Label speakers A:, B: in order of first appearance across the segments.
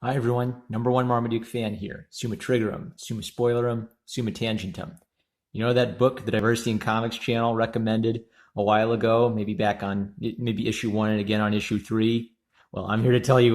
A: Hi everyone, number one Marmaduke fan here. Summa Triggerum, Summa Spoilerum, Summa Tangentum. You know that book the Diversity in Comics channel recommended a while ago, maybe back on maybe issue one and again on issue three? Well, I'm here to tell you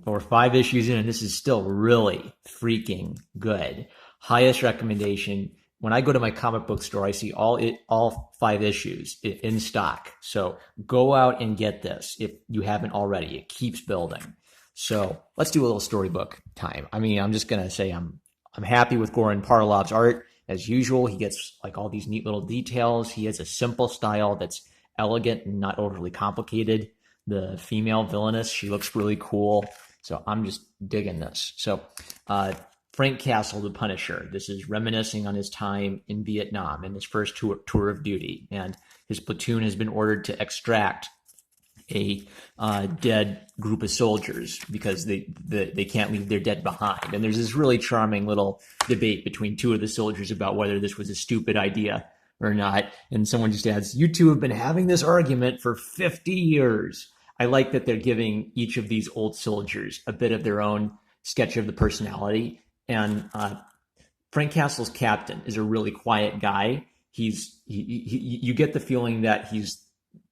A: we're five issues in and this is still really freaking good. Highest recommendation. When I go to my comic book store, I see all five issues in stock. So go out and get this if you haven't already. It keeps building. So let's do a little storybook time. I mean, I'm just gonna say I'm happy with Goran Parlov's art as usual. He gets like all these neat little details. He has a simple style that's elegant and not overly complicated. The female villainess, she looks really cool. So I'm just digging this. So Frank Castle, the Punisher. This is reminiscing on his time in Vietnam in his first tour of duty, and his platoon has been ordered to extract a dead group of soldiers because they can't leave their dead behind. And there's this really charming little debate between two of the soldiers about whether this was a stupid idea or not. And someone just adds, "You two have been having this argument for 50 years." I like that they're giving each of these old soldiers a bit of their own sketch of the personality. And Frank Castle's captain is a really quiet guy. You get the feeling that he's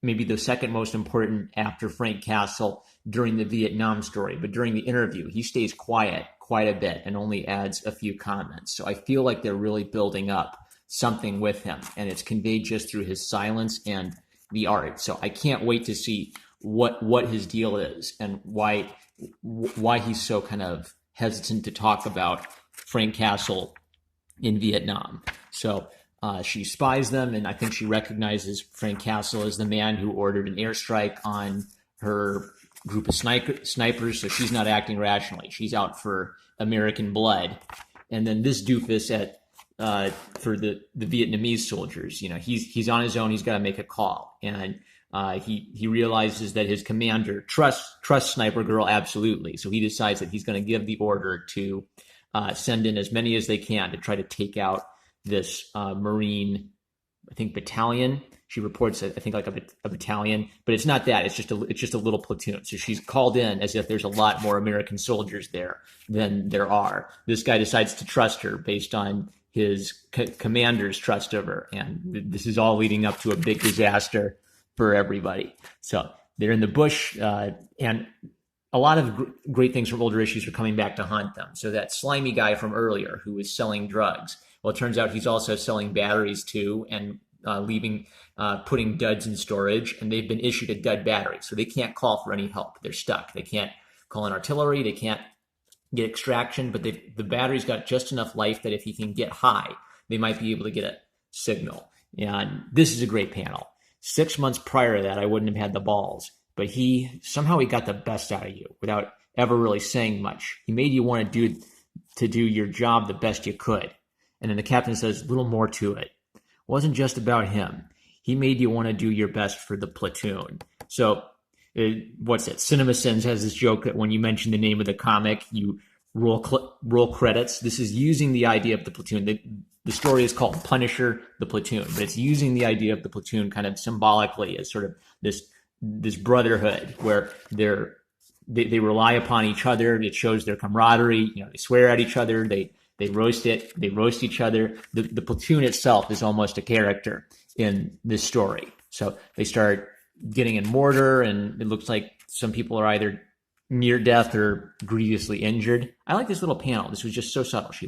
A: maybe the second most important after Frank Castle during the Vietnam story. But during the interview, he stays quiet quite a bit and only adds a few comments. So I feel like they're really building up something with him, and it's conveyed just through his silence and the art. So I can't wait to see what his deal is and why he's so kind of hesitant to talk about Frank Castle in Vietnam. So she spies them, and I think she recognizes Frank Castle as the man who ordered an airstrike on her group of snipers, so she's not acting rationally. She's out for American blood. And then this doofus for the Vietnamese soldiers, you know, he's on his own. He's got to make a call, and he realizes that his commander trusts Sniper Girl absolutely. So he decides that he's going to give the order to send in as many as they can to try to take out this Marine, I think, battalion. She reports, I think, like a battalion, but it's not that. It's just a little platoon. So she's called in as if there's a lot more American soldiers there than there are. This guy decides to trust her based on his commander's trust of her, and this is all leading up to a big disaster for everybody. So they're in the bush, and a lot of great things from older issues are coming back to haunt them. So that slimy guy from earlier who was selling drugs, well, it turns out he's also selling batteries too, and putting duds in storage, and they've been issued a dud battery, so they can't call for any help. They're stuck. They can't call in artillery. They can't get extraction, but the battery's got just enough life that if he can get high, they might be able to get a signal. And this is a great panel. 6 months prior to that, I wouldn't have had the balls, but he got the best out of you without ever really saying much. He made you want to do your job the best you could. And then the captain says, a little more to it. It wasn't just about him. He made you want to do your best for the platoon. So what's it? CinemaSins has this joke that when you mention the name of the comic, you roll credits. This is using the idea of the platoon. The story is called Punisher, the Platoon, but it's using the idea of the platoon kind of symbolically as sort of this brotherhood where they rely upon each other. It shows their camaraderie. You know, they swear at each other. They roast each other. The platoon itself is almost a character in this story. So they start getting in mortar, and it looks like some people are either near death or grievously injured. I like this little panel. This was just so subtle. She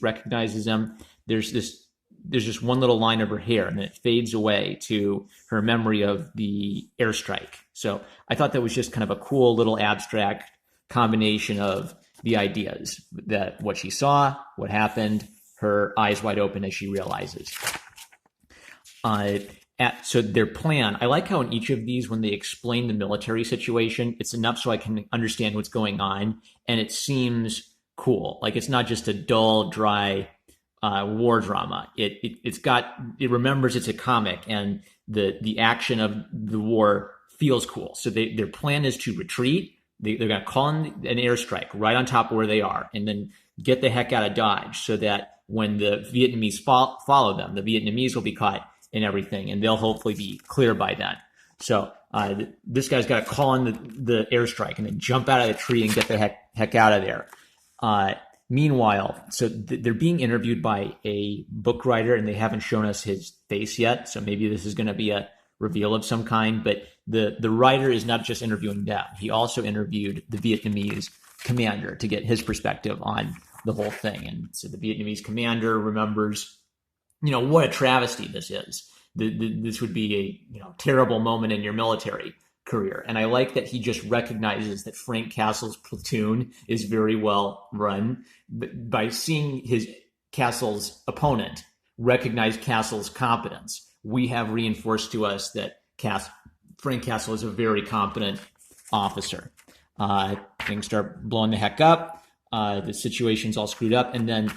A: recognizes them. There's just one little line of her hair, and then it fades away to her memory of the airstrike. So I thought that was just kind of a cool little abstract combination of the ideas, that what she saw, what happened, her eyes wide open as she realizes. So their plan, I like how in each of these, when they explain the military situation, it's enough so I can understand what's going on, and it seems cool. Like it's not just a dull, dry war drama. It remembers it's a comic, and the action of the war feels cool. So their plan is to retreat. They're going to call in an airstrike right on top of where they are, and then get the heck out of Dodge, so that when the Vietnamese follow them, the Vietnamese will be caught in everything, and they'll hopefully be clear by then. So this guy's got to call in the airstrike and then jump out of the tree and get the heck out of there. Meanwhile, so they're being interviewed by a book writer, and they haven't shown us his face yet. So maybe this is going to be a reveal of some kind. But the writer is not just interviewing them. He also interviewed the Vietnamese commander to get his perspective on the whole thing. And so the Vietnamese commander remembers, what a travesty this is. This would be a terrible moment in your military career. And I like that he just recognizes that Frank Castle's platoon is very well run by seeing Castle's opponent recognize Castle's competence. We have reinforced to us that Frank Castle is a very competent officer. Things start blowing the heck up. The situation's all screwed up. And then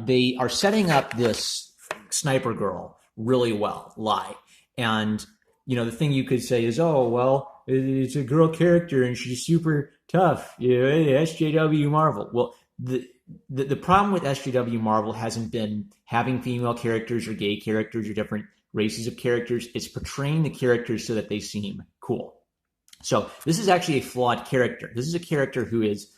A: they are setting up this sniper girl really well, Lai. And, the thing you could say is, oh, well, it's a girl character and she's super tough. SJW Marvel. Well, the problem with SJW Marvel hasn't been having female characters or gay characters or different races of characters. It's portraying the characters so that they seem cool. So this is actually a flawed character. This is a character who is,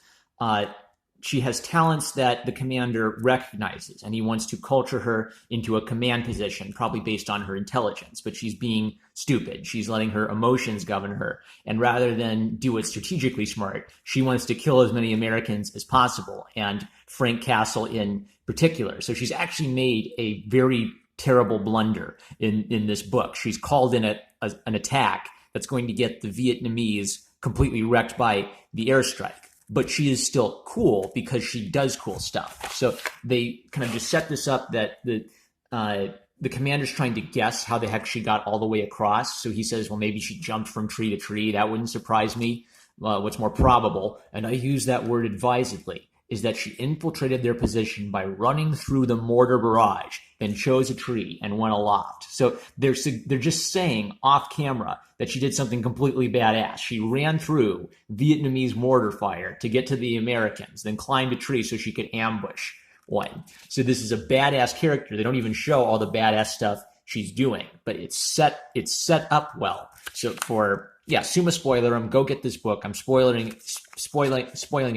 A: she has talents that the commander recognizes, and he wants to culture her into a command position, probably based on her intelligence, but she's being stupid. She's letting her emotions govern her. And rather than do what's strategically smart, she wants to kill as many Americans as possible, and Frank Castle in particular. So she's actually made a very terrible blunder in this book. She's called in an attack that's going to get the Vietnamese completely wrecked by the airstrike. But she is still cool because she does cool stuff. So they kind of just set this up that the commander's trying to guess how the heck she got all the way across. So he says, well, maybe she jumped from tree to tree. That wouldn't surprise me. What's more probable, and I use that word advisedly, is that she infiltrated their position by running through the mortar barrage, then chose a tree and went aloft. So they're just saying off camera that she did something completely badass. She ran through Vietnamese mortar fire to get to the Americans, then climbed a tree so she could ambush one. So this is a badass character. They don't even show all the badass stuff she's doing, but it's set up well. So Summa Spoilerum, go get this book. I'm spoiling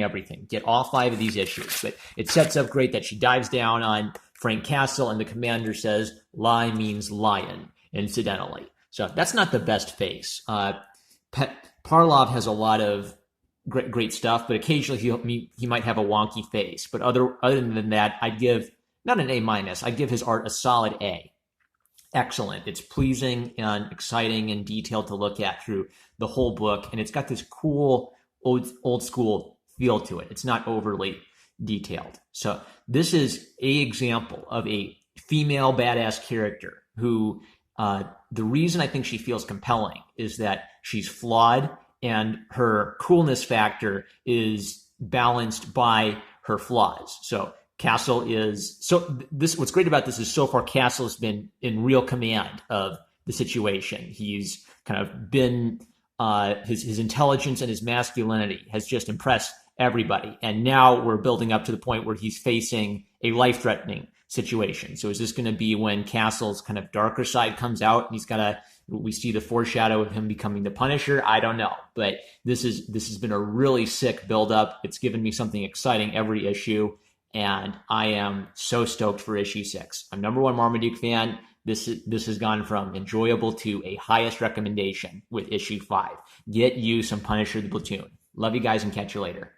A: everything. Get all 5 of these issues. But it sets up great that she dives down on Frank Castle, and the commander says, Lai means lion, incidentally. So that's not the best face. Parlov has a lot of great stuff, but occasionally he might have a wonky face. But other than that, I'd give, not an A-, I'd give his art a solid A. Excellent. It's pleasing and exciting and detailed to look at through the whole book. And it's got this cool old school feel to it. It's not overly detailed. So this is an example of a female badass character who, the reason I think she feels compelling is that she's flawed and her coolness factor is balanced by her flaws. So Castle what's great about this is so far Castle has been in real command of the situation. He's kind of been, his intelligence and his masculinity has just impressed everybody. And now we're building up to the point where he's facing a life-threatening situation. So is this going to be when Castle's kind of darker side comes out and we see the foreshadow of him becoming the Punisher? I don't know, but this has been a really sick build-up. It's given me something exciting every issue. And I am so stoked for issue 6. I'm #1 Marmaduke fan. This has gone from enjoyable to a highest recommendation with issue 5. Get you some Punisher the Platoon. Love you guys and catch you later.